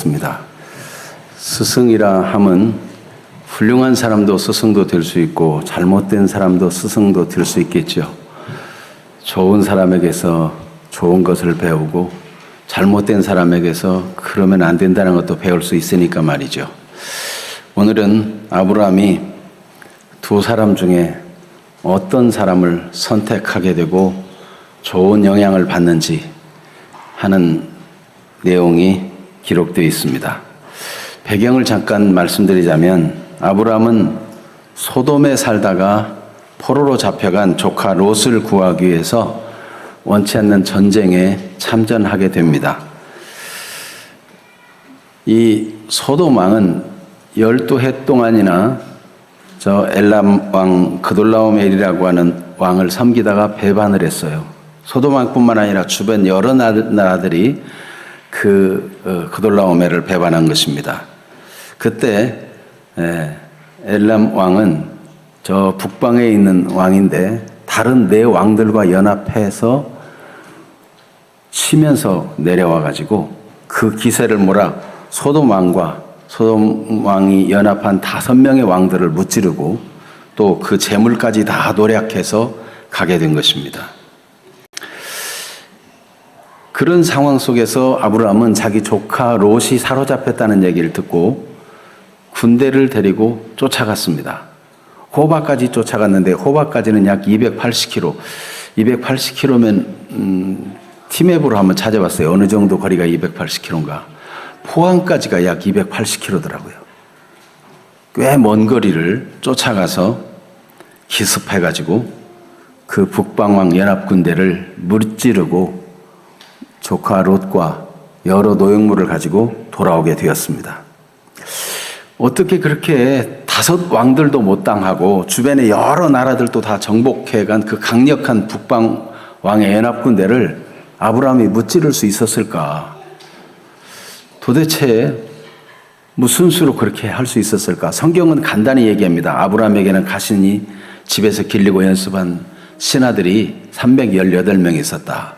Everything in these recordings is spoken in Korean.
습니다. 스승이라 함은 훌륭한 사람도 스승도 될 수 있고 잘못된 사람도 스승도 될 수 있겠죠. 좋은 사람에게서 좋은 것을 배우고 잘못된 사람에게서 그러면 안 된다는 것도 배울 수 있으니까 말이죠. 오늘은 아브라함이 두 사람 중에 어떤 사람을 선택하게 되고 좋은 영향을 받는지 하는 내용이 기록되어 있습니다. 배경을 잠깐 말씀드리자면 아브라함은 소돔에 살다가 포로로 잡혀간 조카 롯을 구하기 위해서 원치 않는 전쟁에 참전하게 됩니다. 이 소돔 왕은 12해 동안이나 저 엘람 왕 그돌라오멜이라고 하는 왕을 섬기다가 배반을 했어요. 소돔 왕뿐만 아니라 주변 여러 나라들이 그돌라오멜을 배반한 것입니다. 그때 엘람 왕은 저 북방에 있는 왕인데 다른 네 왕들과 연합해서 치면서 내려와 가지고 그 기세를 몰아 소돔 왕이 연합한 5명의 왕들을 무찌르고 또 그 재물까지 다 노략해서 가게 된 것입니다. 그런 상황 속에서 아브라함은 자기 조카 롯이 사로잡혔다는 얘기를 듣고 군대를 데리고 쫓아갔습니다. 호바까지 쫓아갔는데 호바까지는 약 280km. 280km면 티맵으로 한번 찾아봤어요. 어느 정도 거리가 280km인가. 포항까지가 약 280km더라고요. 꽤 먼 거리를 쫓아가서 기습해가지고 그 북방왕 연합군대를 무찌르고 조카 롯과 여러 노획물을 가지고 돌아오게 되었습니다. 어떻게 그렇게 5 왕들도 못 당하고 주변의 여러 나라들도 다 정복해간 그 강력한 북방 왕의 연합군대를 아브라함이 무찌를 수 있었을까? 도대체 무슨 수로 그렇게 할 수 있었을까? 성경은 간단히 얘기합니다. 아브라함에게는 가신이 집에서 길리고 연습한 신하들이 318명이 있었다.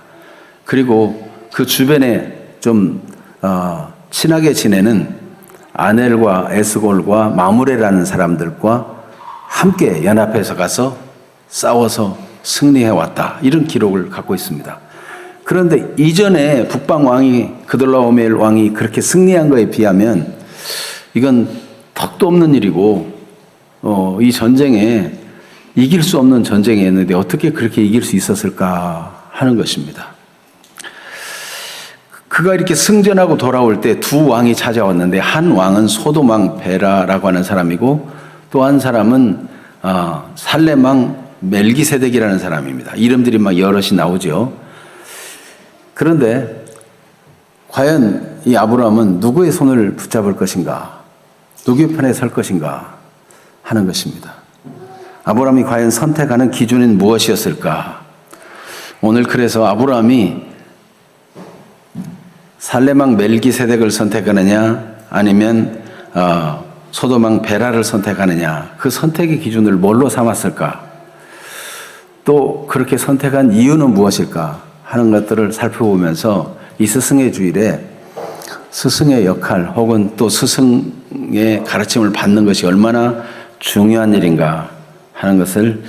그리고 그 주변에 좀 친하게 지내는 아넬과 에스골과 마므레라는 사람들과 함께 연합해서 가서 싸워서 승리해왔다. 이런 기록을 갖고 있습니다. 그런데 이전에 북방 왕이 그돌라오멜 왕이 그렇게 승리한 거에 비하면 이건 턱도 없는 일이고 이 전쟁에 이길 수 없는 전쟁이었는데 어떻게 그렇게 이길 수 있었을까 하는 것입니다. 그가 이렇게 승전하고 돌아올 때 2 왕이 찾아왔는데 한 왕은 소돔 왕 베라라고 하는 사람이고 또 한 사람은 살렘 왕 멜기세덱이라는 사람입니다. 이름들이 막 여럿이 나오죠. 그런데 과연 이 아브라함은 누구의 손을 붙잡을 것인가? 누구의 편에 설 것인가? 하는 것입니다. 아브라함이 과연 선택하는 기준은 무엇이었을까? 오늘 그래서 아브라함이 살렘 왕 멜기세덱을 선택하느냐 아니면 소돔 왕 베라를 선택하느냐, 그 선택의 기준을 뭘로 삼았을까? 또 그렇게 선택한 이유는 무엇일까 하는 것들을 살펴보면서 이 스승의 주일에 스승의 역할 혹은 또 스승의 가르침을 받는 것이 얼마나 중요한 일인가 하는 것을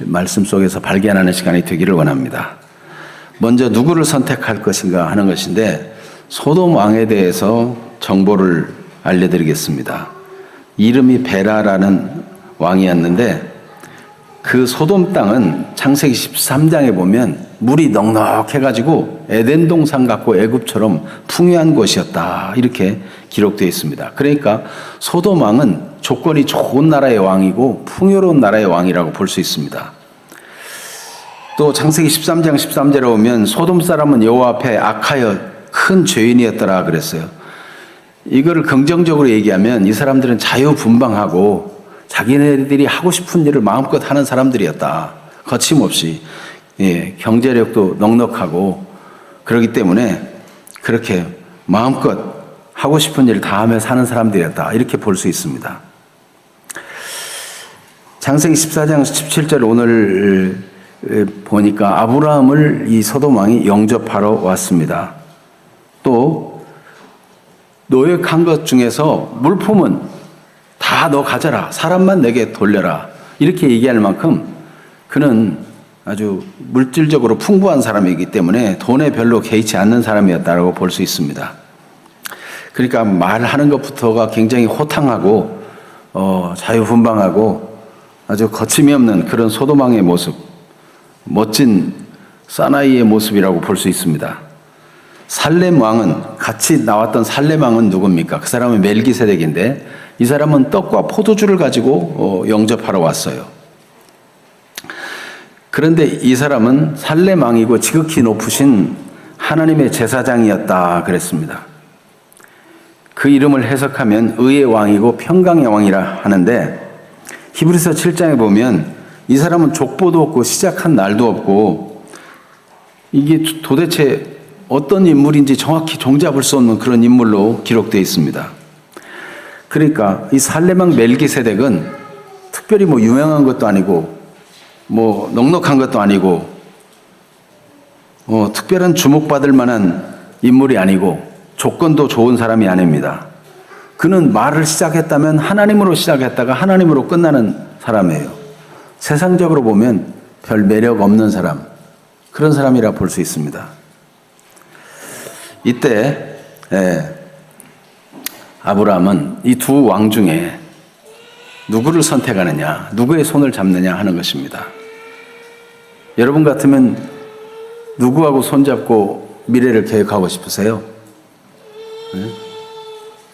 말씀 속에서 발견하는 시간이 되기를 원합니다. 먼저 누구를 선택할 것인가 하는 것인데 소돔 왕에 대해서 정보를 알려드리겠습니다. 이름이 베라라는 왕이었는데 그 소돔 땅은 창세기 13장에 보면 물이 넉넉해가지고 에덴 동산 같고 애굽처럼 풍요한 곳이었다, 이렇게 기록되어 있습니다. 그러니까 소돔 왕은 조건이 좋은 나라의 왕이고 풍요로운 나라의 왕이라고 볼 수 있습니다. 또 창세기 13장 13절에 보면 소돔 사람은 여호와 앞에 악하여 큰 죄인이었더라 그랬어요. 이거를 긍정적으로 얘기하면 이 사람들은 자유분방하고 자기네들이 하고 싶은 일을 마음껏 하는 사람들이었다. 거침없이. 경제력도 넉넉하고 그렇기 때문에 그렇게 마음껏 하고 싶은 일을 다 하며 사는 사람들이었다. 이렇게 볼 수 있습니다. 창세기 14장 17절 오늘 보니까 아브라함을 이 소돔 왕이 영접하러 왔습니다. 또 노획한 것 중에서 물품은 다 너 가져라. 사람만 내게 돌려라. 이렇게 얘기할 만큼 그는 아주 물질적으로 풍부한 사람이기 때문에 돈에 별로 개의치 않는 사람이었다고 볼 수 있습니다. 그러니까 말하는 것부터가 굉장히 호탕하고 자유분방하고 아주 거침이 없는 그런 소돔왕의 모습, 멋진 사나이의 모습이라고 볼 수 있습니다. 살렘 왕은, 같이 나왔던 살렘 왕은 누굽니까? 그 사람은 멜기세덱인데 이 사람은 떡과 포도주를 가지고 영접하러 왔어요. 그런데 이 사람은 살렘 왕이고 지극히 높으신 하나님의 제사장이었다 그랬습니다. 그 이름을 해석하면 의의 왕이고 평강의 왕이라 하는데 히브리서 7장에 보면 이 사람은 족보도 없고 시작한 날도 없고 이게 도대체 어떤 인물인지 정확히 종잡을 수 없는 그런 인물로 기록되어 있습니다. 그러니까 이 살레망 멜기세덱은 특별히 뭐 유명한 것도 아니고 뭐 넉넉한 것도 아니고 특별한 주목받을 만한 인물이 아니고 조건도 좋은 사람이 아닙니다. 그는 말을 시작했다면 하나님으로 시작했다가 하나님으로 끝나는 사람이에요. 세상적으로 보면 별 매력 없는 사람, 그런 사람이라 볼 수 있습니다. 이때 아브라함은 이 두 왕 중에 누구를 선택하느냐, 누구의 손을 잡느냐 하는 것입니다. 여러분 같으면 누구하고 손잡고 미래를 계획하고 싶으세요?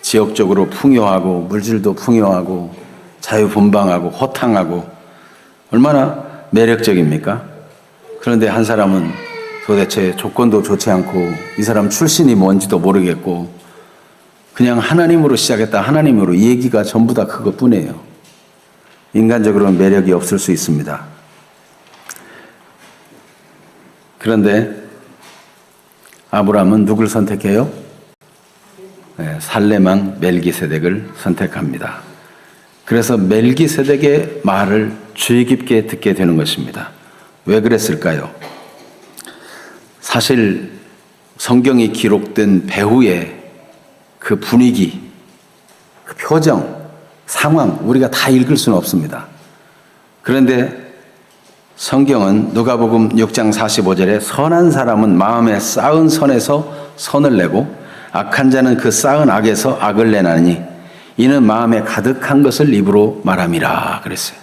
지역적으로 풍요하고 물질도 풍요하고 자유분방하고 호탕하고 얼마나 매력적입니까? 그런데 한 사람은 도대체 조건도 좋지 않고 이 사람 출신이 뭔지도 모르겠고 그냥 하나님으로 시작했다 하나님으로, 이 얘기가 전부 다 그것뿐이에요. 인간적으로는 매력이 없을 수 있습니다. 그런데 아브라함은 누굴 선택해요? 살레망 멜기세덱을 선택합니다. 그래서 멜기세덱의 말을 주의 깊게 듣게 되는 것입니다. 왜 그랬을까요? 사실 성경이 기록된 배후의 그 분위기, 그 표정, 상황 우리가 다 읽을 수는 없습니다. 그런데 성경은 누가복음 6장 45절에 선한 사람은 마음에 쌓은 선에서 선을 내고 악한 자는 그 쌓은 악에서 악을 내나니 이는 마음에 가득한 것을 입으로 말함이라 그랬어요.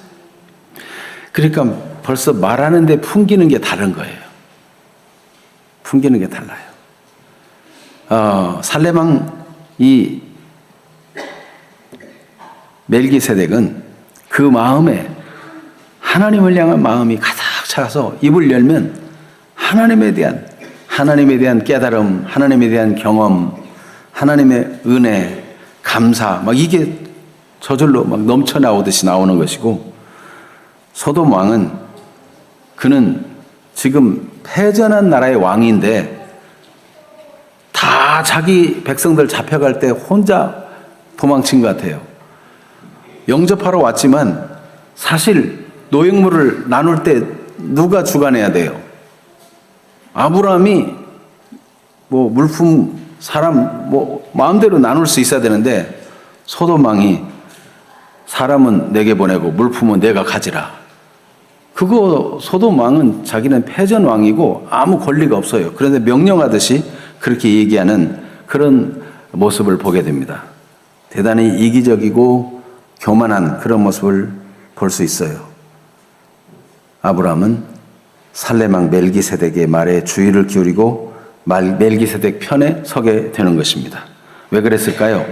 그러니까 벌써 말하는데 풍기는 게 다른 거예요. 풍기는 게 달라요. 살레망 이 멜기세덱은 그 마음에 하나님을 향한 마음이 가득 차서 입을 열면 하나님에 대한 깨달음, 하나님에 대한 경험, 하나님의 은혜, 감사, 막 이게 저절로 막 넘쳐나오듯이 나오는 것이고, 소돔 왕은 그는 지금 패전한 나라의 왕인데 다 자기 백성들 잡혀갈 때 혼자 도망친 것 같아요. 영접하러 왔지만 사실 노획물을 나눌 때 누가 주관해야 돼요? 아브라함이 뭐 물품, 사람 뭐 마음대로 나눌 수 있어야 되는데 소돔 왕이 사람은 내게 보내고 물품은 내가 가지라. 그거 소돔 왕은 자기는 패전 왕이고 아무 권리가 없어요. 그런데 명령하듯이 그렇게 얘기하는 그런 모습을 보게 됩니다. 대단히 이기적이고 교만한 그런 모습을 볼 수 있어요. 아브라함은 살레망 멜기세덱의 말에 주의를 기울이고 멜기세덱 편에 서게 되는 것입니다. 왜 그랬을까요?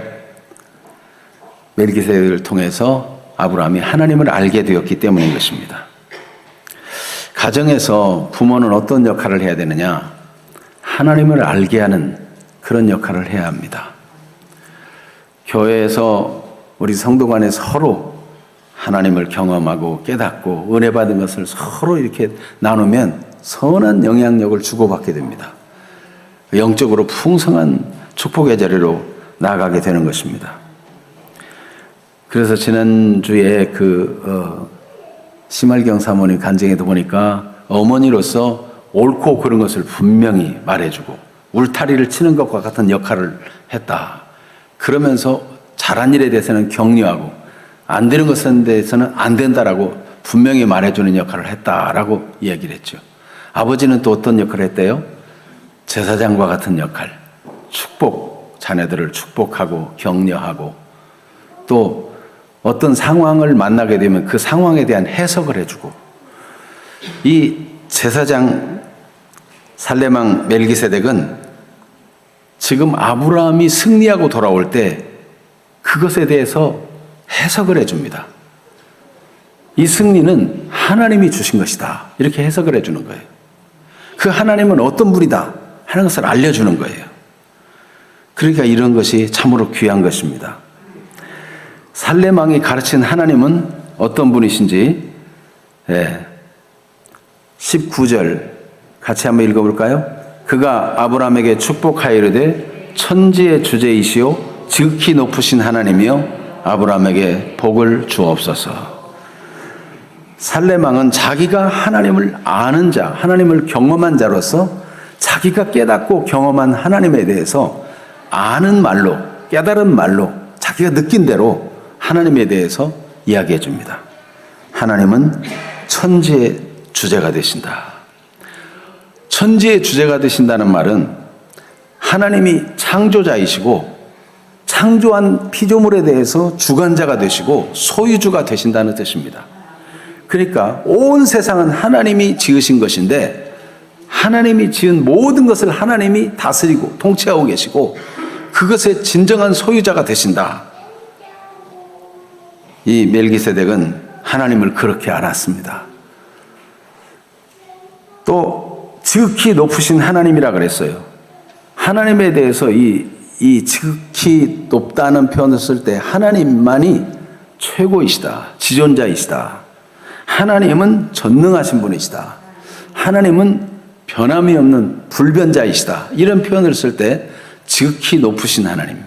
멜기세덱을 통해서 아브라함이 하나님을 알게 되었기 때문인 것입니다. 가정에서 부모는 어떤 역할을 해야 되느냐? 하나님을 알게 하는 그런 역할을 해야 합니다. 교회에서 우리 성도 간에 서로 하나님을 경험하고 깨닫고 은혜 받은 것을 서로 이렇게 나누면 선한 영향력을 주고받게 됩니다. 영적으로 풍성한 축복의 자리로 나아가게 되는 것입니다. 그래서 지난주에 심할경 사모님 간증에도 보니까 어머니로서 옳고 그른 것을 분명히 말해주고 울타리를 치는 것과 같은 역할을 했다. 그러면서 잘한 일에 대해서는 격려하고 안 되는 것에 대해서는 안 된다라고 분명히 말해주는 역할을 했다라고 이야기를 했죠. 아버지는 또 어떤 역할을 했대요? 제사장과 같은 역할, 자녀들을 축복하고 격려하고 또 어떤 상황을 만나게 되면 그 상황에 대한 해석을 해주고, 이 제사장 살레망 멜기세덱은 지금 아브라함이 승리하고 돌아올 때 그것에 대해서 해석을 해줍니다. 이 승리는 하나님이 주신 것이다, 이렇게 해석을 해주는 거예요. 그 하나님은 어떤 분이다 하는 것을 알려주는 거예요. 그러니까 이런 것이 참으로 귀한 것입니다. 살레망이 가르친 하나님은 어떤 분이신지 19절 같이 한번 읽어볼까요? 그가 아브라함에게 축복하여 이르되 천지의 주제이시오 지극히 높으신 하나님이여 아브라함에게 복을 주옵소서. 살레망은 자기가 하나님을 아는 자, 하나님을 경험한 자로서 자기가 깨닫고 경험한 하나님에 대해서 아는 말로, 깨달은 말로, 자기가 느낀 대로 하나님에 대해서 이야기해 줍니다. 하나님은 천지의 주제가 되신다. 천지의 주제가 되신다는 말은 하나님이 창조자이시고 창조한 피조물에 대해서 주관자가 되시고 소유주가 되신다는 뜻입니다. 그러니까 온 세상은 하나님이 지으신 것인데 하나님이 지은 모든 것을 하나님이 다스리고 통치하고 계시고 그것의 진정한 소유자가 되신다. 이 멜기세덱은 하나님을 그렇게 알았습니다. 또 지극히 높으신 하나님이라 그랬어요. 하나님에 대해서 이 지극히 높다는 표현을 쓸 때 하나님만이 최고이시다, 지존자이시다. 하나님은 전능하신 분이시다. 하나님은 변함이 없는 불변자이시다. 이런 표현을 쓸 때 지극히 높으신 하나님,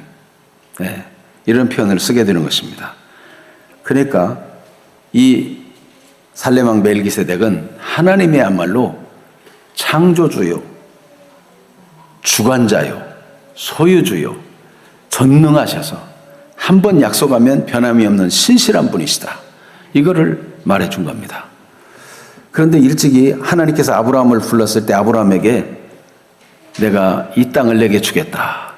이런 표현을 쓰게 되는 것입니다. 그러니까 이 살레망 멜기세덱은 하나님이야말로 창조주요, 주관자요, 소유주요, 전능하셔서 한 번 약속하면 변함이 없는 신실한 분이시다. 이거를 말해준 겁니다. 그런데 일찍이 하나님께서 아브라함을 불렀을 때 아브라함에게 내가 이 땅을 내게 주겠다.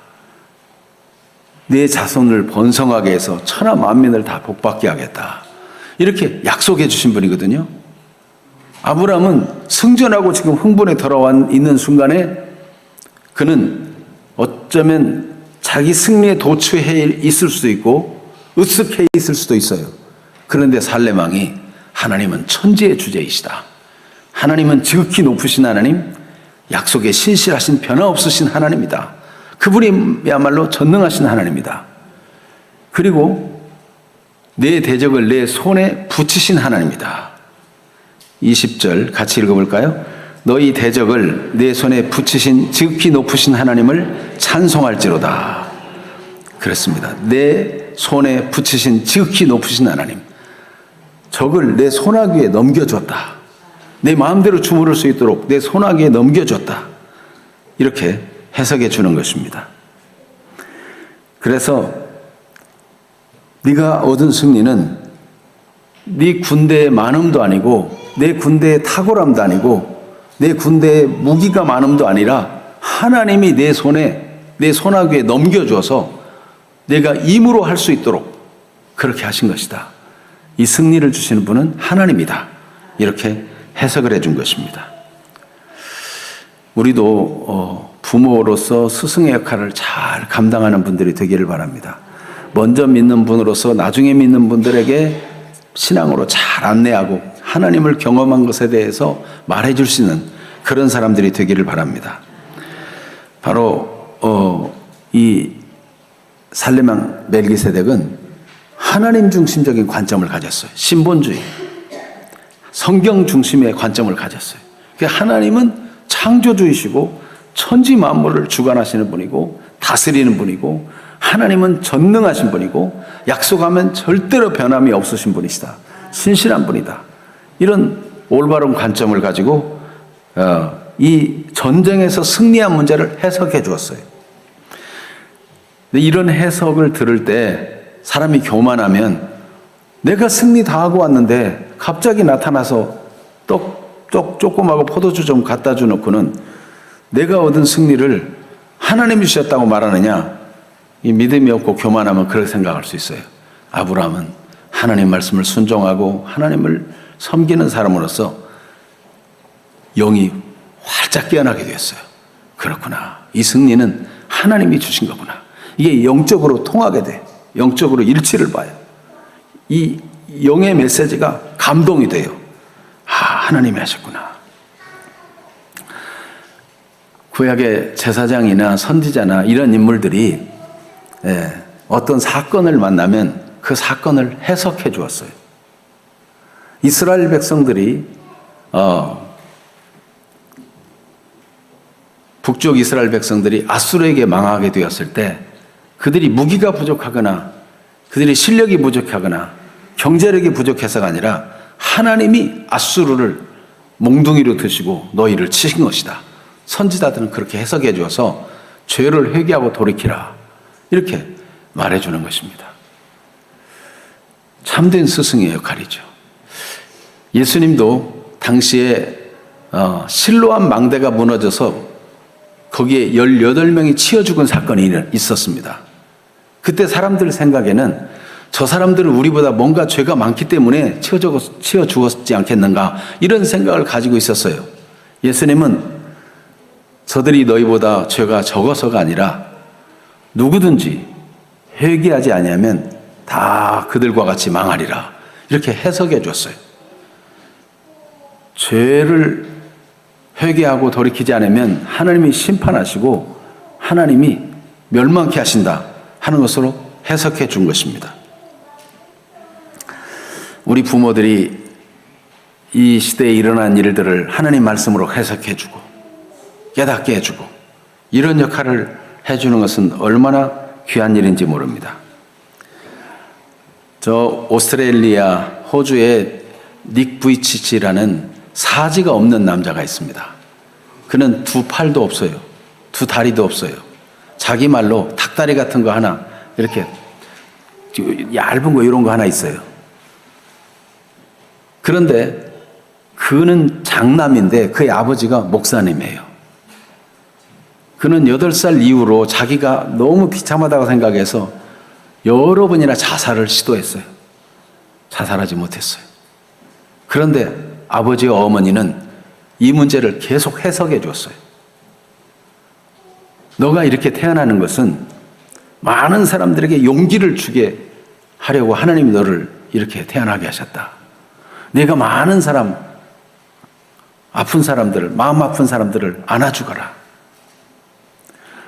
내 자손을 번성하게 해서 천하 만민을 다 복받게 하겠다. 이렇게 약속해 주신 분이거든요. 아브라함은 승전하고 지금 흥분에 돌아와 있는 순간에 그는 어쩌면 자기 승리에 도취해 있을 수도 있고 으쓱해 있을 수도 있어요. 그런데 살레망이 하나님은 천지의 주제이시다. 하나님은 지극히 높으신 하나님, 약속에 신실하신 변화없으신 하나님이다. 그분이야말로 전능하신 하나님이다. 그리고 내 대적을 내 손에 붙이신 하나님이다. 20절 같이 읽어볼까요? 너희 대적을 내 손에 붙이신 지극히 높으신 하나님을 찬송할지로다. 그렇습니다. 내 손에 붙이신 지극히 높으신 하나님, 적을 내 손아귀에 넘겨줬다. 내 마음대로 주무를 수 있도록 내 손아귀에 넘겨줬다. 이렇게 해석해 주는 것입니다. 그래서 네가 얻은 승리는 네 군대의 많음도 아니고 내 군대의 탁월함도 아니고 내 군대의 무기가 많음도 아니라 하나님이 내 손에 내 손아귀에 넘겨줘서 내가 임으로 할 수 있도록 그렇게 하신 것이다. 이 승리를 주시는 분은 하나님이다. 이렇게 해석을 해준 것입니다. 우리도 부모로서 스승의 역할을 잘 감당하는 분들이 되기를 바랍니다. 먼저 믿는 분으로서 나중에 믿는 분들에게 신앙으로 잘 안내하고 하나님을 경험한 것에 대해서 말해줄 수 있는 그런 사람들이 되기를 바랍니다. 바로 이 살레망 멜기세덱은 하나님 중심적인 관점을 가졌어요. 신본주의, 성경 중심의 관점을 가졌어요. 하나님은 창조주이시고 천지 만물을 주관하시는 분이고 다스리는 분이고 하나님은 전능하신 분이고 약속하면 절대로 변함이 없으신 분이시다. 신실한 분이다. 이런 올바른 관점을 가지고 이 전쟁에서 승리한 문제를 해석해 주었어요. 근데 이런 해석을 들을 때 사람이 교만하면 내가 승리 다 하고 왔는데 갑자기 나타나서 조그마하고 포도주 좀 갖다 주놓고는 내가 얻은 승리를 하나님이 주셨다고 말하느냐. 이 믿음이 없고 교만하면 그렇게 생각할 수 있어요. 아브라함은 하나님 말씀을 순종하고 하나님을 섬기는 사람으로서 영이 활짝 깨어나게 되었어요. 그렇구나. 이 승리는 하나님이 주신 거구나. 이게 영적으로 통하게 돼. 영적으로 일치를 봐요. 이 영의 메시지가 감동이 돼요. 하나님이 하셨구나. 구약의 제사장이나 선지자나 이런 인물들이 어떤 사건을 만나면 그 사건을 해석해 주었어요. 이스라엘 백성들이 북쪽 이스라엘 백성들이 아수르에게 망하게 되었을 때 그들이 무기가 부족하거나 그들이 실력이 부족하거나 경제력이 부족해서가 아니라 하나님이 아수르를 몽둥이로 드시고 너희를 치신 것이다. 선지자들은 그렇게 해석해 주어서 죄를 회개하고 돌이키라 이렇게 말해주는 것입니다. 참된 스승의 역할이죠. 예수님도 당시에 실로암 망대가 무너져서 거기에 18명이 치여 죽은 사건이 있었습니다. 그때 사람들 생각에는 저 사람들은 우리보다 뭔가 죄가 많기 때문에 치여 죽었지 않겠는가 이런 생각을 가지고 있었어요. 예수님은 저들이 너희보다 죄가 적어서가 아니라 누구든지 회개하지 아니하면 다 그들과 같이 망하리라 이렇게 해석해 줬어요. 죄를 회개하고 돌이키지 않으면 하나님이 심판하시고 하나님이 멸망케 하신다 하는 것으로 해석해 준 것입니다. 우리 부모들이 이 시대에 일어난 일들을 하나님 말씀으로 해석해 주고 깨닫게 해주고 이런 역할을 해주는 것은 얼마나 귀한 일인지 모릅니다. 저 오스트레일리아 호주에 닉 부이치치라는 사지가 없는 남자가 있습니다. 그는 두 팔도 없어요. 두 다리도 없어요. 자기 말로 닭다리 같은 거 하나 이렇게 얇은 거 이런 거 하나 있어요. 그런데 그는 장남인데 그의 아버지가 목사님이에요. 그는 8살 이후로 자기가 너무 비참하다고 생각해서 여러 번이나 자살을 시도했어요. 자살하지 못했어요. 그런데 아버지와 어머니는 이 문제를 계속 해석해 줬어요. 너가 이렇게 태어나는 것은 많은 사람들에게 용기를 주게 하려고 하나님이 너를 이렇게 태어나게 하셨다. 내가 많은 사람, 아픈 사람들을, 마음 아픈 사람들을 안아주거라.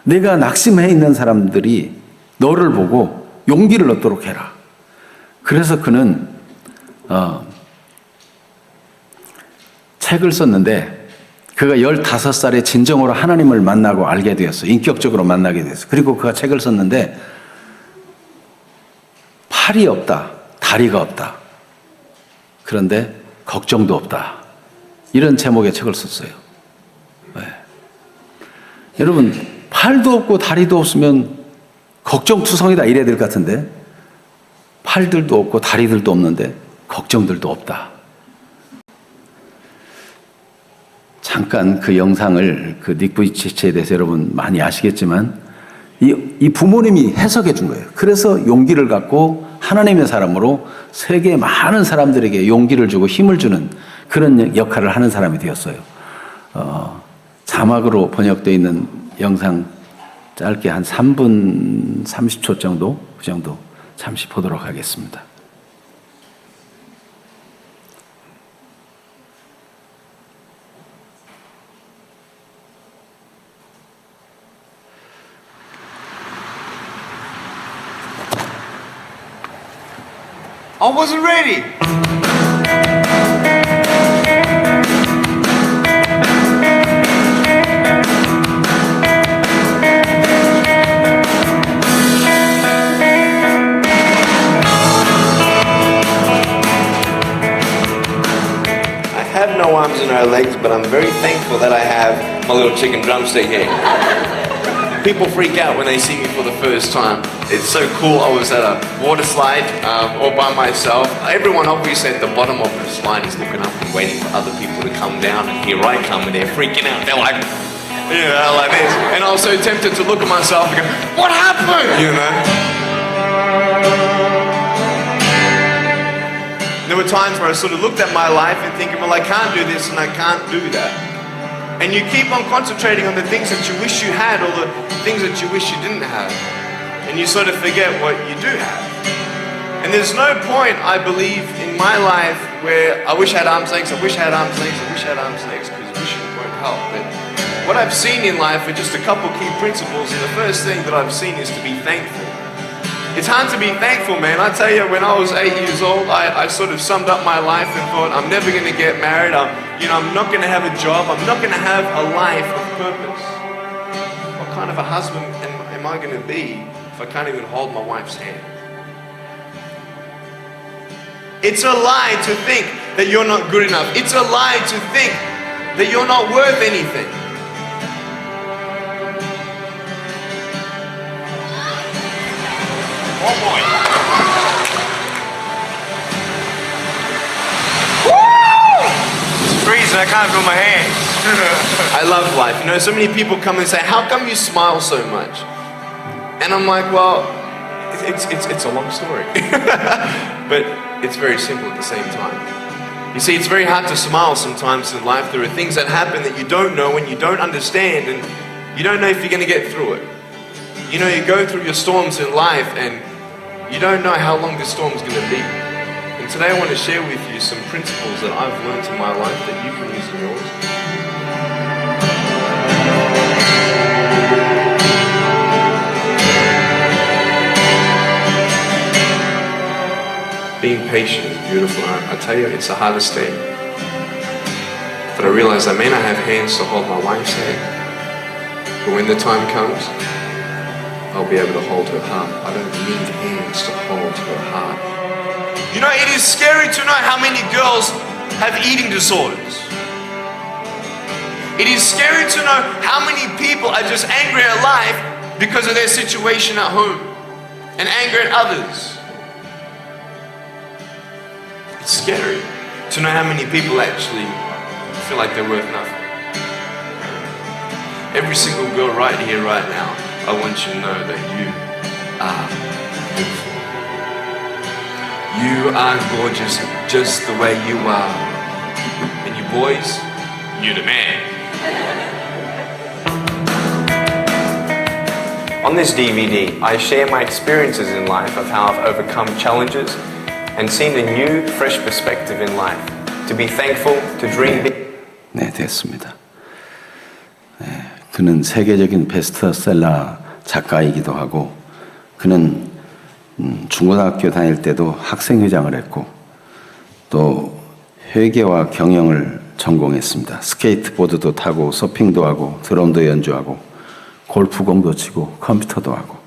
내가 낙심해 있는 사람들이 너를 보고 용기를 얻도록 해라. 그래서 그는 책을 썼는데 그가 15살에 진정으로 하나님을 만나고 알게 되었어요. 인격적으로 만나게 되었어요. 그리고 그가 책을 썼는데 팔이 없다, 다리가 없다. 그런데 걱정도 없다. 이런 제목의 책을 썼어요. 네. 여러분 팔도 없고 다리도 없으면 걱정투성이다 이래야 될 것 같은데 팔들도 없고 다리들도 없는데 걱정들도 없다. 잠깐 그 영상을 그 닉 부이치치에 대해서 여러분 많이 아시겠지만 이 부모님이 해석해 준 거예요. 그래서 용기를 갖고 하나님의 사람으로 세계 많은 사람들에게 용기를 주고 힘을 주는 그런 역할을 하는 사람이 되었어요. 자막으로 번역되어 있는 영상 짧게 한 3분 30초 정도 그 정도 잠시 보도록 하겠습니다. I wasn't ready. I have no arms and no legs, but I'm very thankful that I have my little chicken drumstick here. people freak out when they see me for the first time. It's so cool. I was at a water slide all by myself. Everyone obviously at the bottom of the slide is looking up and waiting for other people to come down, and here I come and they're freaking out. They're like, you know, like this. And I was so tempted to look at myself and go, what happened? You know? There were times where I sort of looked at my life and thinking, well, I can't do this and I can't do that. And you keep on concentrating on the things that you wish you had or the things that you wish you didn't have. And you sort of forget what you do have. And there's no point, I believe, in my life where I wish I had arms, legs, I wish I had arms, legs, I wish I had arms, legs, because wishing won't help. But what I've seen in life are just a couple key principles, and the first thing that I've seen is to be thankful. It's hard to be thankful, man. I tell you, when I was 8 years old, I sort of summed up my life and thought, I'm never going to get married. I'm not going to have a job. I'm not going to have a life of purpose. What kind of a husband am I going to be if I can't even hold my wife's hand? It's a lie to think that you're not good enough. It's a lie to think that you're not worth anything. Oh boy. Woo! It's freezing, I can't feel my hands. I love life. You know, so many people come and say, how come you smile so much? And I'm like, well, it's a long story. But it's very simple at the same time. You see, it's very hard to smile sometimes in life. There are things that happen that you don't know and you don't understand, and you don't know if you're going to get through it. You know, you go through your storms in life and you don't know how long this storm's going to be. And today I want to share with you some principles that I've learned in my life that you can use in yours. Being patient is beautiful. I tell you, it's the hardest thing. But I realize I may not have hands to hold my wife's hand, but when the time comes, I'll be able to hold her heart. I don't need hands to hold her heart. You know, it is scary to know how many girls have eating disorders. It is scary to know how many people are just angry at life because of their situation at home and angry at others. It's scary to know how many people actually feel like they're worth nothing. Every single girl right here, right now, I want you to know that you are beautiful. You are gorgeous just the way you are. And you boys, you're the man. On this DVD, I share my experiences in life of how I've overcome challenges and seen a new, fresh perspective in life. To be thankful, to dream big. 네, 됐습니다. 네, 그는 세계적인 베스트셀러 작가이기도 하고, 그는 중고등학교 다닐 때도 학생회장을 했고, 또 회계와 경영을 전공했습니다. 스케이트보드도 타고, 서핑도 하고, 드럼도 연주하고, 골프공도 치고, 컴퓨터도 하고.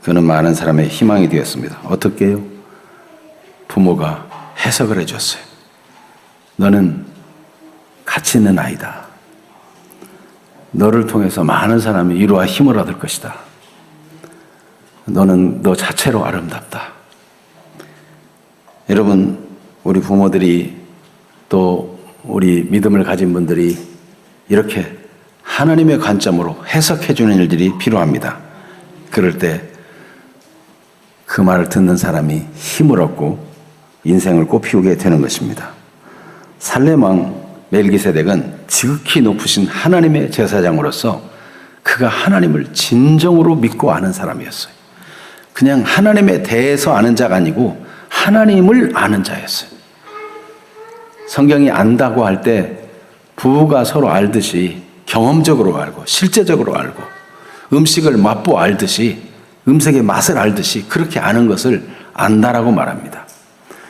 그는 많은 사람의 희망이 되었습니다. 어떻게 해요? 부모가 해석을 해줬어요. 너는 가치 있는 아이다. 너를 통해서 많은 사람이 위로와 힘을 얻을 것이다. 너는 너 자체로 아름답다. 여러분, 우리 부모들이 또 우리 믿음을 가진 분들이 이렇게 하나님의 관점으로 해석해 주는 일들이 필요합니다. 그럴 때 그 말을 듣는 사람이 힘을 얻고 인생을 꽃피우게 되는 것입니다. 살렘 왕 멜기세덱은 지극히 높으신 하나님의 제사장으로서 그가 하나님을 진정으로 믿고 아는 사람이었어요. 그냥 하나님에 대해서 아는 자가 아니고 하나님을 아는 자였어요. 성경이 안다고 할 때 부부가 서로 알듯이 경험적으로 알고 실제적으로 알고 음식을 맛보 알듯이 음식의 맛을 알듯이 그렇게 아는 것을 안다라고 말합니다.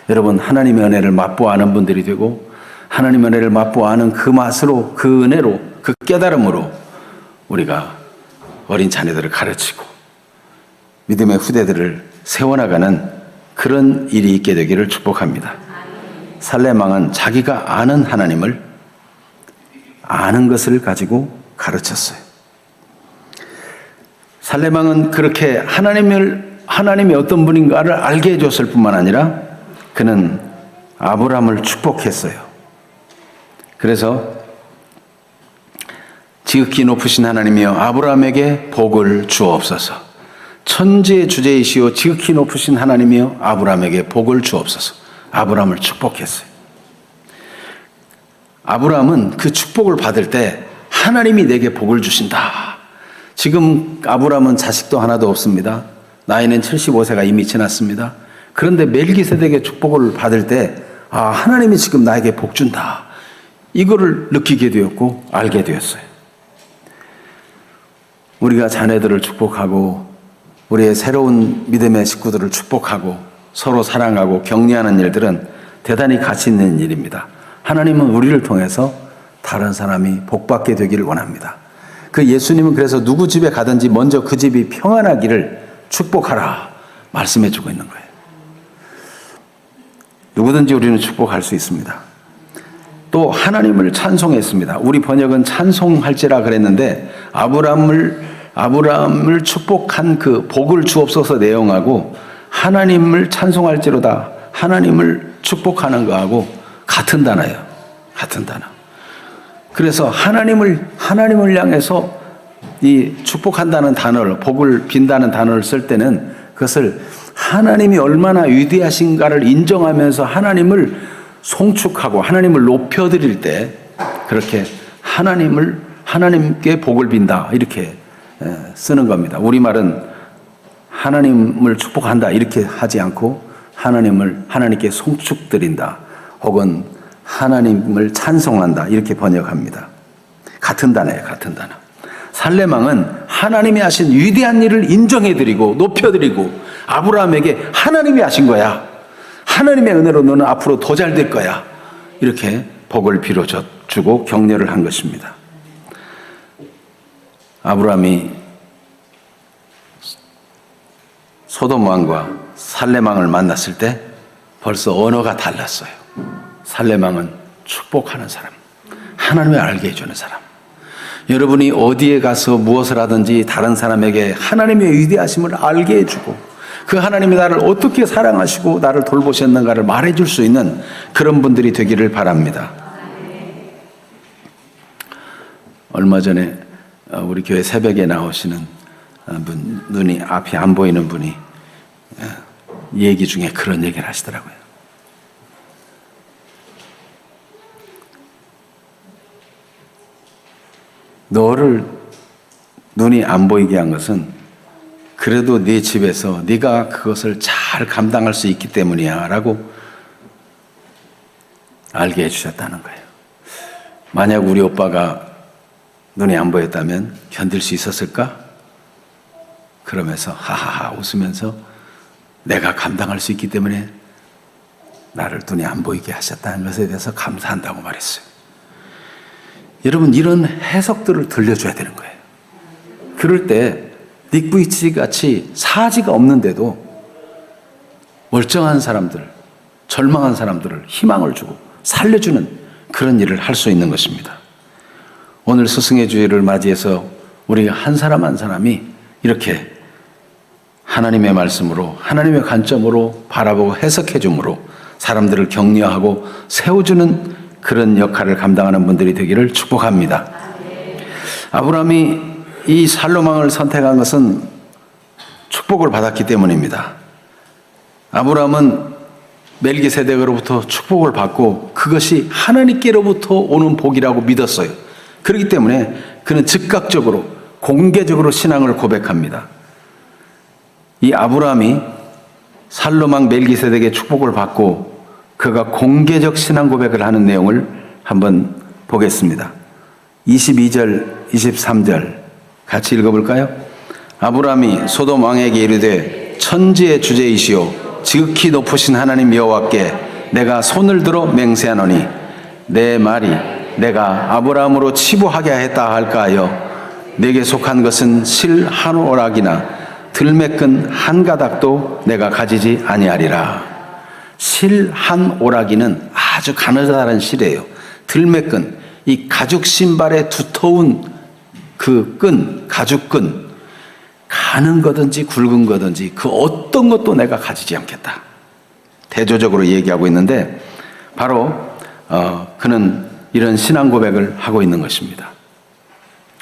여러분, 하나님의 은혜를 맛보 아는 분들이 되고 하나님의 은혜를 맛보 아는 그 맛으로, 그 은혜로, 그 깨달음으로 우리가 어린 자녀들을 가르치고 믿음의 후대들을 세워나가는 그런 일이 있게 되기를 축복합니다. 살렘 왕은 자기가 아는 하나님을 아는 것을 가지고 가르쳤어요. 살레망은 그렇게 하나님이 어떤 분인가를 알게 해줬을 뿐만 아니라 그는 아브라함을 축복했어요. 그래서 지극히 높으신 하나님이여 아브라함에게 복을 주옵소서. 천지의 주제이시오 지극히 높으신 하나님이여 아브라함에게 복을 주옵소서. 아브라함을 축복했어요. 아브라함은 그 축복을 받을 때 하나님이 내게 복을 주신다. 지금 아브라함은 자식도 하나도 없습니다. 나이는 75세가 이미 지났습니다. 그런데 멜기세덱의 축복을 받을 때 하나님이 지금 나에게 복 준다. 이거를 느끼게 되었고 알게 되었어요. 우리가 자녀들을 축복하고 우리의 새로운 믿음의 식구들을 축복하고 서로 사랑하고 격려하는 일들은 대단히 가치 있는 일입니다. 하나님은 우리를 통해서 다른 사람이 복받게 되기를 원합니다. 그 예수님은 그래서 누구 집에 가든지 먼저 그 집이 평안하기를 축복하라 말씀해 주고 있는 거예요. 누구든지 우리는 축복할 수 있습니다. 또 하나님을 찬송했습니다. 우리 번역은 찬송할지라 그랬는데 아브라함을 축복한 그 복을 주옵소서 내용하고 하나님을 찬송할지로다 하나님을 축복하는 거하고 같은 단어예요. 같은 단어. 그래서 하나님을 향해서 이 축복한다는 단어를 복을 빈다는 단어를 쓸 때는 그것을 하나님이 얼마나 위대하신가를 인정하면서 하나님을 송축하고 하나님을 높여드릴 때 그렇게 하나님께 복을 빈다 이렇게 쓰는 겁니다. 우리말은 하나님을 축복한다 이렇게 하지 않고 하나님께 송축드린다 혹은 하나님을 찬송한다 이렇게 번역합니다. 같은 단어예요. 같은 단어. 살레망은 하나님이 하신 위대한 일을 인정해드리고 높여드리고 아브라함에게 하나님이 하신 거야. 하나님의 은혜로 너는 앞으로 더 잘 될 거야. 이렇게 복을 빌어주고 격려를 한 것입니다. 아브라함이 소돔 왕과 살레망을 만났을 때 벌써 언어가 달랐어요. 살레망은 축복하는 사람, 하나님을 알게 해주는 사람. 여러분이 어디에 가서 무엇을 하든지 다른 사람에게 하나님의 위대하심을 알게 해주고 그 하나님이 나를 어떻게 사랑하시고 나를 돌보셨는가를 말해줄 수 있는 그런 분들이 되기를 바랍니다. 얼마 전에 우리 교회 새벽에 나오시는 분, 눈이 앞이 안 보이는 분이 얘기 중에 그런 얘기를 하시더라고요. 너를 눈이 안 보이게 한 것은 그래도 네 집에서 네가 그것을 잘 감당할 수 있기 때문이야 라고 알게 해주셨다는 거예요. 만약 우리 오빠가 눈이 안 보였다면 견딜 수 있었을까? 그러면서 하하하 웃으면서 내가 감당할 수 있기 때문에 나를 눈이 안 보이게 하셨다는 것에 대해서 감사한다고 말했어요. 여러분 이런 해석들을 들려줘야 되는 거예요. 그럴 때 닉 부이치 같이 사지가 없는데도 멀쩡한 사람들, 절망한 사람들을 희망을 주고 살려주는 그런 일을 할 수 있는 것입니다. 오늘 스승의 주일을 맞이해서 우리 한 사람 한 사람이 이렇게 하나님의 말씀으로 하나님의 관점으로 바라보고 해석해 줌으로 사람들을 격려하고 세워주는 그런 역할을 감당하는 분들이 되기를 축복합니다. 아브라함이 이 살로망을 선택한 것은 축복을 받았기 때문입니다. 아브라함은 멜기세덱으로부터 축복을 받고 그것이 하나님께로부터 오는 복이라고 믿었어요. 그렇기 때문에 그는 즉각적으로 공개적으로 신앙을 고백합니다. 이 아브라함이 살로망 멜기세덱의 축복을 받고 그가 공개적 신앙 고백을 하는 내용을 한번 보겠습니다. 22절, 23절 같이 읽어볼까요? 아브라함이 소돔 왕에게 이르되 천지의 주제이시오 지극히 높으신 하나님 여호와께 내가 손을 들어 맹세하노니 내 말이 내가 아브라함으로 치부하게 했다 할까 하여 내게 속한 것은 실 한 오락이나 들매끈 한 가닥도 내가 가지지 아니하리라. 실 한 오락이는 아주 가느다란 실이에요. 들매끈, 이 가죽 신발의 두터운 그 끈, 가죽끈, 가는 거든지 굵은 거든지 그 어떤 것도 내가 가지지 않겠다. 대조적으로 얘기하고 있는데 바로 그는 이런 신앙 고백을 하고 있는 것입니다.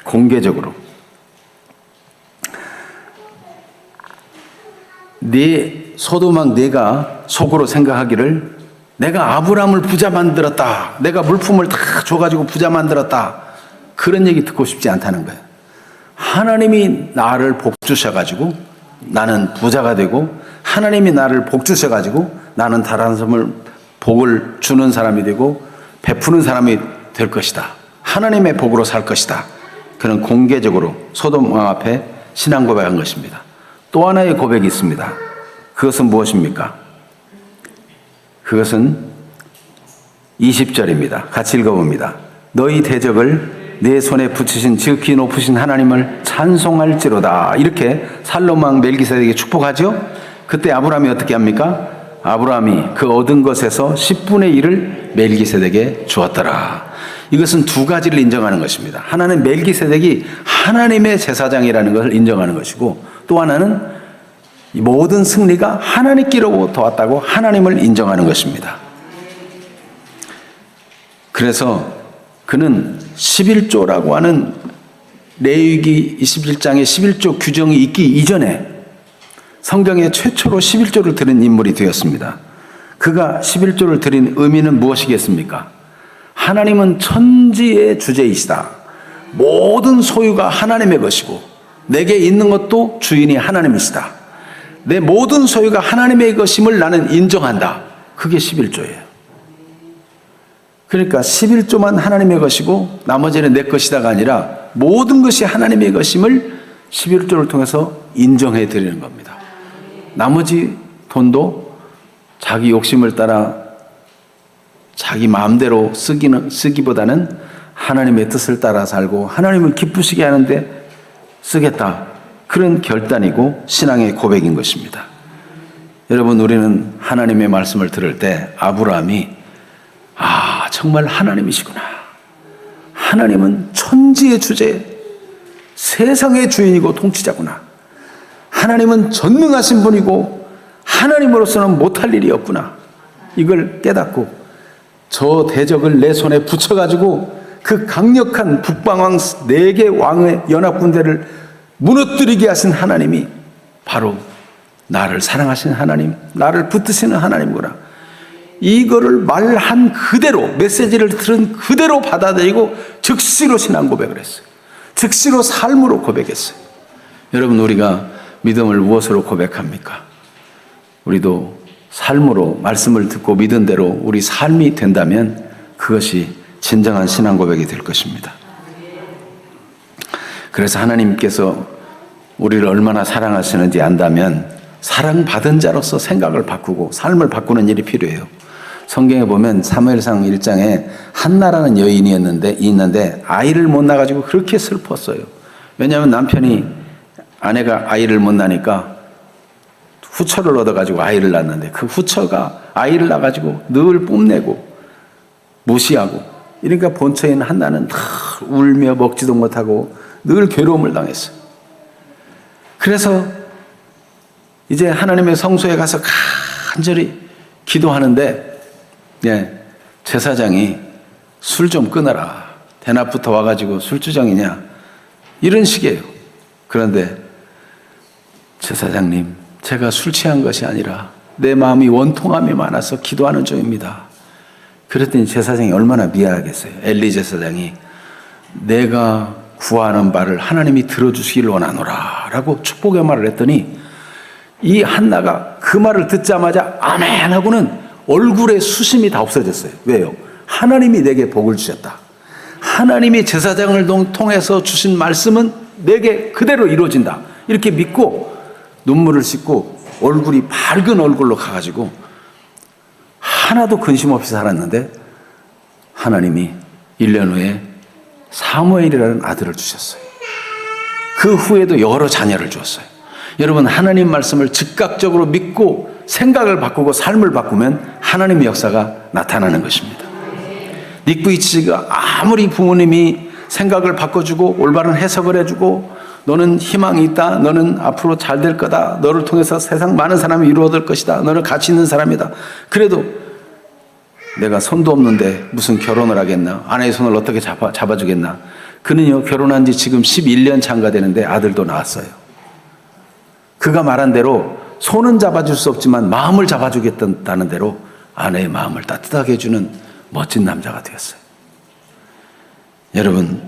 공개적으로. 소도막 네가 속으로 생각하기를 내가 아브라함을 부자 만들었다. 내가 물품을 다 줘가지고 부자 만들었다. 그런 얘기 듣고 싶지 않다는 거예요. 하나님이 나를 복 주셔가지고 나는 부자가 되고 하나님이 나를 복 주셔가지고 나는 다른 사람을 복을 주는 사람이 되고 베푸는 사람이 될 것이다. 하나님의 복으로 살 것이다. 그는 공개적으로 소돔 왕 앞에 신앙 고백한 것입니다. 또 하나의 고백이 있습니다. 그것은 무엇입니까? 그것은 20절입니다. 같이 읽어봅니다. 너희 대적을 내 손에 붙이신 지극히 높으신 하나님을 찬송할지로다. 이렇게 살롬 왕 멜기세덱에게 축복하죠. 그때 아브라함이 어떻게 합니까? 아브라함이 그 얻은 것에서 10분의 1을 멜기세덱에게 주었더라. 이것은 두 가지를 인정하는 것입니다. 하나는 멜기세덱이 하나님의 제사장이라는 것을 인정하는 것이고, 또 하나는 모든 승리가 하나님께로부터 왔다고 하나님을 인정하는 것입니다. 그래서 그는 11조라고 하는 레위기 21장의 11조 규정이 있기 이전에 성경에 최초로 11조를 드린 인물이 되었습니다. 그가 11조를 드린 의미는 무엇이겠습니까? 하나님은 천지의 주제이시다. 모든 소유가 하나님의 것이고 내게 있는 것도 주인이 하나님이시다. 내 모든 소유가 하나님의 것임을 나는 인정한다. 그게 11조예요. 그러니까 11조만 하나님의 것이고 나머지는 내 것이다가 아니라 모든 것이 하나님의 것임을 11조를 통해서 인정해 드리는 겁니다. 나머지 돈도 자기 욕심을 따라 자기 마음대로 쓰기보다는 하나님의 뜻을 따라 살고 하나님을 기쁘시게 하는데 쓰겠다. 그런 결단이고 신앙의 고백인 것입니다. 여러분, 우리는 하나님의 말씀을 들을 때 아브라함이 정말 하나님이시구나. 하나님은 천지의 주제, 세상의 주인이고 통치자구나. 하나님은 전능하신 분이고 하나님으로서는 못할 일이 없구나. 이걸 깨닫고 저 대적을 내 손에 붙여가지고 그 강력한 북방왕 4개 왕의 연합군대를 무너뜨리게 하신 하나님이 바로 나를 사랑하시는 하나님, 나를 붙드시는 하나님이구나. 이거를 말한 그대로, 메시지를 들은 그대로 받아들이고 즉시로 신앙 고백을 했어요. 즉시로 삶으로 고백했어요. 여러분, 우리가 믿음을 무엇으로 고백합니까? 우리도 삶으로 말씀을 듣고 믿은 대로 우리 삶이 된다면 그것이 진정한 신앙 고백이 될 것입니다. 그래서 하나님께서 우리를 얼마나 사랑하시는지 안다면 사랑받은 자로서 생각을 바꾸고 삶을 바꾸는 일이 필요해요. 성경에 보면 사무엘상 1장에 한나라는 여인이 있는데 아이를 못 낳아가지고 그렇게 슬펐어요. 왜냐하면 아내가 아이를 못 낳으니까 후처를 얻어가지고 아이를 낳았는데 그 후처가 아이를 낳아가지고 늘 뽐내고 무시하고, 그러니까 본처에 있는 한나는 다 울며 먹지도 못하고 늘 괴로움을 당했어요. 그래서 이제 하나님의 성소에 가서 간절히 기도하는데 제사장이 술 좀 끊어라. 대낮부터 와가지고 술주정이냐. 이런 식이에요. 그런데 제사장님, 제가 술 취한 것이 아니라 내 마음이 원통함이 많아서 기도하는 중입니다. 그랬더니 제사장이 얼마나 미안하겠어요. 엘리 제사장이 내가 구하는 바를 하나님이 들어주시기를 원하노라 라고 축복의 말을 했더니 이 한나가 그 말을 듣자마자 아멘 하고는 얼굴에 수심이 다 없어졌어요. 왜요? 하나님이 내게 복을 주셨다. 하나님이 제사장을 통해서 주신 말씀은 내게 그대로 이루어진다. 이렇게 믿고 눈물을 씻고 얼굴이 밝은 얼굴로 가가지고 하나도 근심 없이 살았는데 하나님이 1년 후에 사무엘이라는 아들을 주셨어요. 그 후에도 여러 자녀를 주었어요. 여러분, 하나님 말씀을 즉각적으로 믿고 생각을 바꾸고 삶을 바꾸면 하나님의 역사가 나타나는 것입니다. 닉 부이치가 아무리 부모님이 생각을 바꿔주고 올바른 해석을 해주고 너는 희망이 있다. 너는 앞으로 잘 될 거다. 너를 통해서 세상 많은 사람이 이루어질 것이다. 너는 가치 있는 사람이다. 그래도 내가 손도 없는데 무슨 결혼을 하겠나? 아내의 손을 어떻게 잡아주겠나? 그는요, 결혼한 지 지금 11년 차가 되는데 아들도 낳았어요. 그가 말한 대로 손은 잡아줄 수 없지만 마음을 잡아주겠다는 대로 아내의 마음을 따뜻하게 해주는 멋진 남자가 되었어요. 여러분,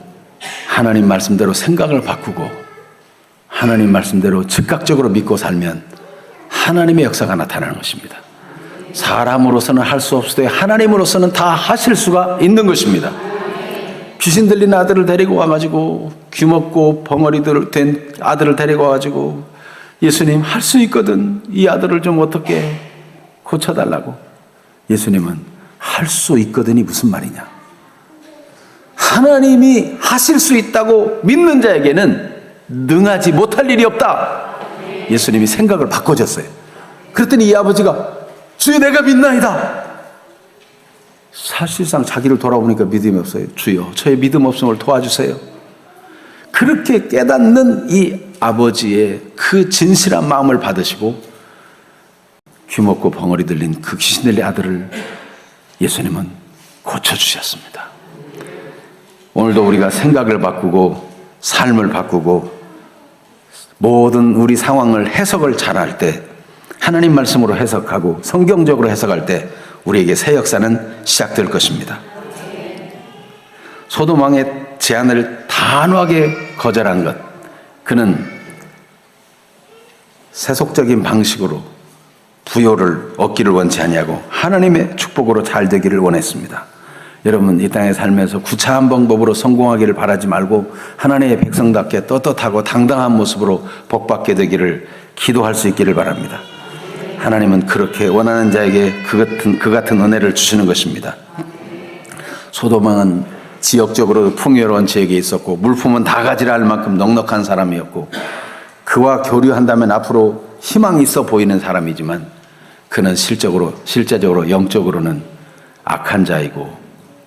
하나님 말씀대로 생각을 바꾸고 하나님 말씀대로 즉각적으로 믿고 살면 하나님의 역사가 나타나는 것입니다. 사람으로서는 할 수 없을 때 하나님으로서는 다 하실 수가 있는 것입니다. 귀신 들린 아들을 데리고 와가지고 귀먹고 벙어리들 된 아들을 데리고 와가지고 예수님 할 수 있거든. 이 아들을 좀 어떻게 고쳐달라고. 예수님은 할 수 있거든이 무슨 말이냐. 하나님이 하실 수 있다고 믿는 자에게는 능하지 못할 일이 없다. 예수님이 생각을 바꿔줬어요. 그랬더니 이 아버지가 주여 내가 믿나이다. 사실상 자기를 돌아보니까 믿음이 없어요. 주여 저의 믿음 없음을 도와주세요. 그렇게 깨닫는 이 아버지의 그 진실한 마음을 받으시고 귀먹고 벙어리 들린 그 귀신 들린 아들을 예수님은 고쳐주셨습니다. 오늘도 우리가 생각을 바꾸고 삶을 바꾸고 모든 우리 상황을 해석을 잘할 때 하나님 말씀으로 해석하고 성경적으로 해석할 때 우리에게 새 역사는 시작될 것입니다. 소돔 왕의 제안을 단호하게 거절한 것, 그는 세속적인 방식으로 부요를 얻기를 원치 아니하고 하나님의 축복으로 잘 되기를 원했습니다. 여러분, 이 땅에 살면서 구차한 방법으로 성공하기를 바라지 말고 하나님의 백성답게 떳떳하고 당당한 모습으로 복받게 되기를 기도할 수 있기를 바랍니다. 하나님은 그렇게 원하는 자에게 그 같은 은혜를 주시는 것입니다. 소돔 왕은 지역적으로 풍요로운 지역에 있었고 물품은 다 가지라 할 만큼 넉넉한 사람이었고 그와 교류한다면 앞으로 희망이 있어 보이는 사람이지만 그는 실제적으로 영적으로는 악한 자이고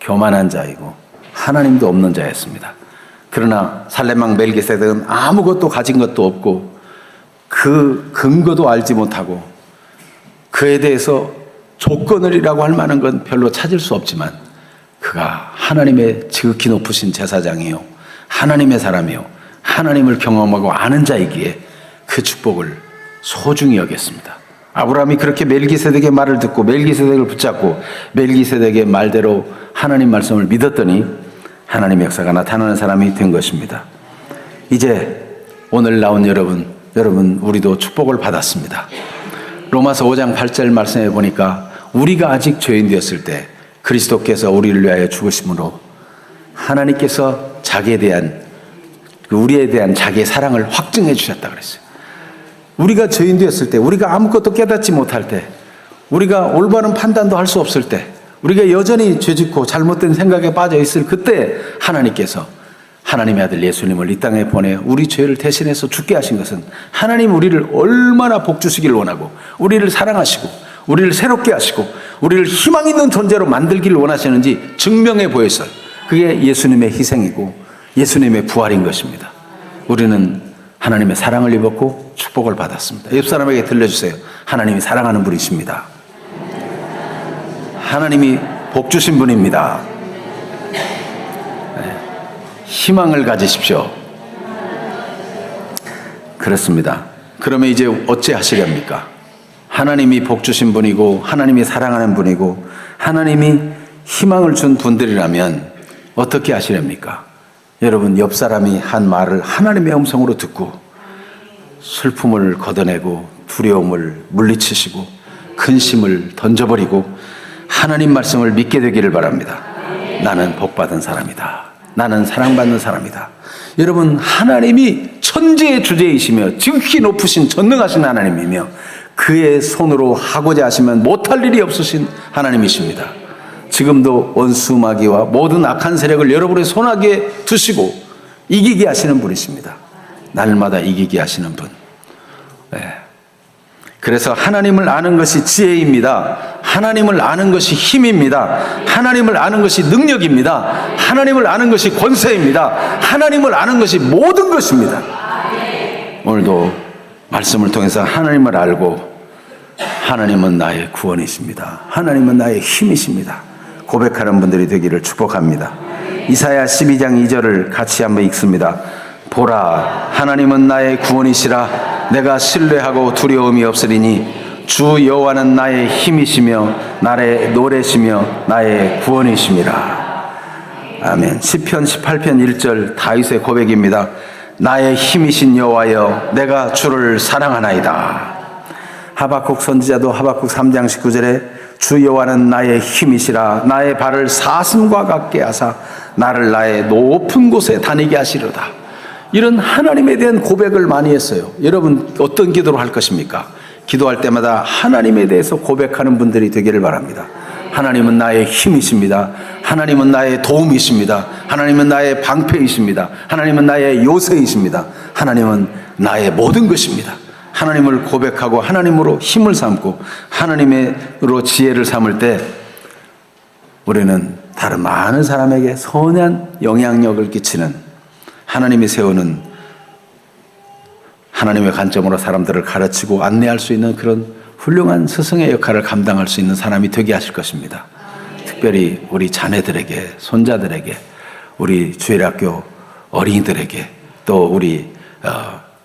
교만한 자이고 하나님도 없는 자였습니다. 그러나 살렘왕 멜기세덱은 아무것도 가진 것도 없고 그 근거도 알지 못하고 그에 대해서 조건을이라고 할 만한 건 별로 찾을 수 없지만 그가 하나님의 지극히 높으신 제사장이요 하나님의 사람이요 하나님을 경험하고 아는 자이기에 그 축복을 소중히 여겼습니다. 아브라함이 그렇게 멜기세덱의 말을 듣고 멜기세덱을 붙잡고 멜기세덱의 말대로 하나님 말씀을 믿었더니 하나님의 역사가 나타나는 사람이 된 것입니다. 이제 오늘 나온 여러분 우리도 축복을 받았습니다. 로마서 5장 8절 말씀해 보니까 우리가 아직 죄인 되었을 때 그리스도께서 우리를 위하여 죽으심으로 하나님께서 우리에 대한 자기의 사랑을 확증해 주셨다 그랬어요. 우리가 죄인 되었을 때, 우리가 아무것도 깨닫지 못할 때, 우리가 올바른 판단도 할 수 없을 때, 우리가 여전히 죄짓고 잘못된 생각에 빠져 있을 그때 하나님께서 하나님의 아들 예수님을 이 땅에 보내 우리 죄를 대신해서 죽게 하신 것은 하나님 우리를 얼마나 복 주시기를 원하고 우리를 사랑하시고 우리를 새롭게 하시고 우리를 희망 있는 존재로 만들기를 원하시는지 증명해 보였어요. 그게 예수님의 희생이고 예수님의 부활인 것입니다. 우리는 하나님의 사랑을 입었고 축복을 받았습니다. 옆 사람에게 들려주세요. 하나님이 사랑하는 분이십니다. 하나님이 복 주신 분입니다. 네. 희망을 가지십시오. 그렇습니다. 그러면 이제 어찌 하시렵니까? 하나님이 복 주신 분이고 하나님이 사랑하는 분이고 하나님이 희망을 준 분들이라면 어떻게 하시렵니까? 여러분, 옆 사람이 한 말을 하나님의 음성으로 듣고 슬픔을 걷어내고 두려움을 물리치시고 근심을 던져버리고 하나님 말씀을 믿게 되기를 바랍니다. 나는 복받은 사람이다. 나는 사랑받는 사람이다. 여러분, 하나님이 천지의 주제이시며 지극히 높으신 전능하신 하나님이며 그의 손으로 하고자 하시면 못할 일이 없으신 하나님이십니다. 지금도 원수 마귀와 모든 악한 세력을 여러분의 손아귀에 두시고 이기게 하시는 분이십니다. 날마다 이기게 하시는 분. 네. 그래서 하나님을 아는 것이 지혜입니다. 하나님을 아는 것이 힘입니다. 하나님을 아는 것이 능력입니다. 하나님을 아는 것이 권세입니다. 하나님을 아는 것이 모든 것입니다. 오늘도 말씀을 통해서 하나님을 알고 하나님은 나의 구원이십니다. 하나님은 나의 힘이십니다. 고백하는 분들이 되기를 축복합니다. 이사야 12장 2절을 같이 한번 읽습니다. 보라, 하나님은 나의 구원이시라. 내가 신뢰하고 두려움이 없으리니 주 여호와는 나의 힘이시며 나의 노래시며 나의 구원이심이라. 아멘. 시편 18편 1절 다윗의 고백입니다. 나의 힘이신 여호와여, 내가 주를 사랑하나이다. 하박국 선지자도 하박국 3장 19절에 주 여호와는 나의 힘이시라. 나의 발을 사슴과 같게 하사 나를 나의 높은 곳에 다니게 하시리로다. 이런 하나님에 대한 고백을 많이 했어요. 여러분 어떤 기도를 할 것입니까? 기도할 때마다 하나님에 대해서 고백하는 분들이 되기를 바랍니다. 하나님은 나의 힘이십니다. 하나님은 나의 도움이십니다. 하나님은 나의 방패이십니다. 하나님은 나의 요새이십니다. 하나님은 나의 모든 것입니다. 하나님을 고백하고 하나님으로 힘을 삼고 하나님으로 지혜를 삼을 때 우리는 다른 많은 사람에게 선한 영향력을 끼치는, 하나님이 세우는 하나님의 관점으로 사람들을 가르치고 안내할 수 있는 그런 훌륭한 스승의 역할을 감당할 수 있는 사람이 되게 하실 것입니다. 특별히 우리 자녀들에게, 손자들에게, 우리 주일학교 어린이들에게, 또 우리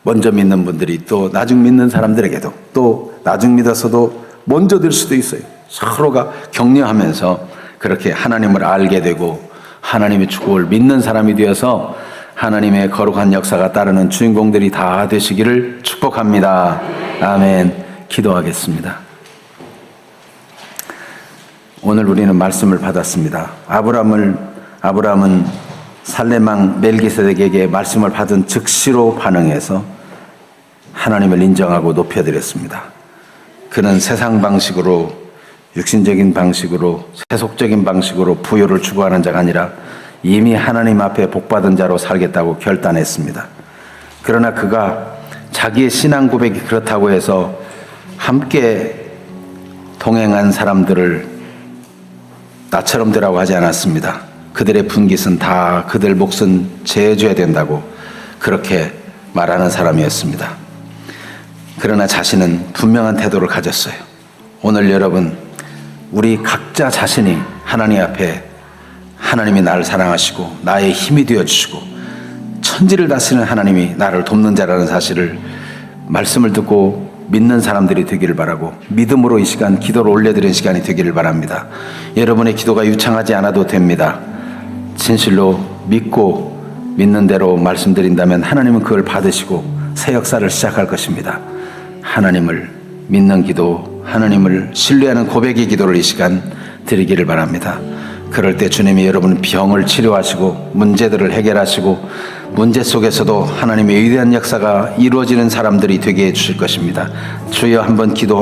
먼저 믿는 분들이 또 나중 믿는 사람들에게도, 또 나중 믿어서도 먼저 될 수도 있어요. 서로가 격려하면서 그렇게 하나님을 알게 되고 하나님의 축복을 믿는 사람이 되어서 하나님의 거룩한 역사가 따르는 주인공들이 다 되시기를 축복합니다. 아멘. 기도하겠습니다. 오늘 우리는 말씀을 받았습니다. 아브라함은 살렘왕 멜기세덱에게 말씀을 받은 즉시로 반응해서 하나님을 인정하고 높여드렸습니다. 그는 세상 방식으로, 육신적인 방식으로, 세속적인 방식으로 부요를 추구하는 자가 아니라 이미 하나님 앞에 복받은 자로 살겠다고 결단했습니다. 그러나 그가 자기의 신앙 고백이 그렇다고 해서 함께 동행한 사람들을 나처럼 되라고 하지 않았습니다. 그들의 분깃은 다 그들 몫은 제해줘야 된다고 그렇게 말하는 사람이었습니다. 그러나 자신은 분명한 태도를 가졌어요. 오늘 여러분, 우리 각자 자신이 하나님 앞에 하나님이 나를 사랑하시고 나의 힘이 되어주시고 천지를 다스리는 하나님이 나를 돕는 자라는 사실을 말씀을 듣고 믿는 사람들이 되기를 바라고, 믿음으로 이 시간 기도를 올려드리는 시간이 되기를 바랍니다. 여러분의 기도가 유창하지 않아도 됩니다. 진실로 믿고 믿는 대로 말씀드린다면 하나님은 그걸 받으시고 새 역사를 시작할 것입니다. 하나님을 믿는 기도, 하나님을 신뢰하는 고백의 기도를 이 시간 드리기를 바랍니다. 그럴 때 주님이 여러분 병을 치료하시고 문제들을 해결하시고 문제 속에서도 하나님의 위대한 역사가 이루어지는 사람들이 되게 해주실 것입니다. 주여 한번 기도